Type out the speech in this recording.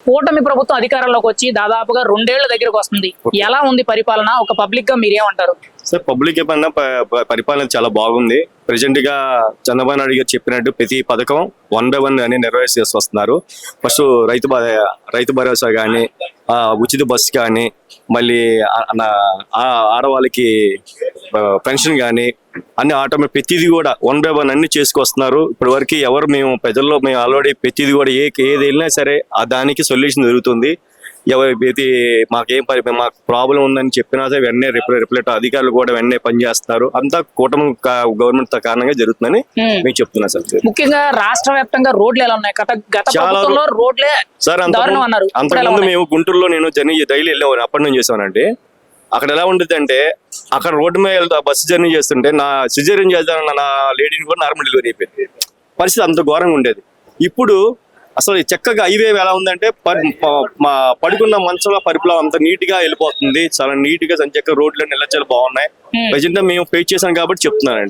కూటమి ప్రభుత్వం అధికారంలోకి వచ్చి దాదాపుగా 2 ఏళ్ల దగ్గరకు వస్తుంది. ఎలా ఉంది పరిపాలన? ఒక పబ్లిక్ గా మీరేమంటారు? సార్ పబ్లిక్ ఏమన్నా పరిపాలన చాలా బాగుంది. ప్రెసెంట్ గా చంద్రబాబు నాయుడు గారు చెప్పినట్టు ప్రతి పథకం 1 by 1 అని నెరవేర్చేసి వస్తున్నారు. ఫస్ట్ రైతు భరోసా కానీ, ఉచిత బస్సు కానీ, మళ్ళీ ఆడవాళ్ళకి పెన్షన్ కానీ అన్ని ఆటోమేటిక్ ప్రతిదీ కూడా 1 by 1 అన్ని చేసుకొస్తున్నారు. ఇప్పటి వరకు ఎవరు మేము ప్రజల్లో మేము ఆల్రెడీ ప్రతిదీ కూడా ఏది వెళ్ళినా సరే దానికి సొల్యూషన్ జరుగుతుంది. మాకు ప్రాబ్లం ఉందని చెప్పినా సరే వెంటనే రిప్లెట్ అధికారులు కూడా వెంటనే పనిచేస్తున్నారు. అంతా కూటమి గవర్నమెంట్ కారణంగా జరుగుతుందని మేము చెప్తున్నా సార్. ముఖ్యంగా రాష్ట్ర వ్యాప్తంగా రోడ్లు ఎలా ఉన్నాయి? గత ప్రభుత్వంలో రోడ్లే సార్ అంతకుముందు మేము గుంటూరులో నేను జర్నీ డైలీ వెళ్ళేవారు, అప్పటి నుంచి చేసానండి. అక్కడ ఎలా ఉంటుంది అంటే అక్కడ రోడ్డు మీద వెళ్తా బస్సు జర్నీ చేస్తుంటే నా సిజేరియన్ చేద్దామన్న నా లేడీని కూడా నార్మల్ డెలివరీ అయిపోయింది. పరిస్థితి అంత ఘోరంగా ఉండేది. ఇప్పుడు అసలు చక్కగా హైవే ఎలా ఉందంటే పడుకున్న మంచంలో పరిపులో అంత నీట్ గా వెళ్ళిపోతుంది. చాలా నీట్ గా సంచక్క రోడ్లు చాలా బాగున్నాయి. ప్రజెంట్ మేము ఫేస్ చేశాం కాబట్టి చెప్తున్నానండి.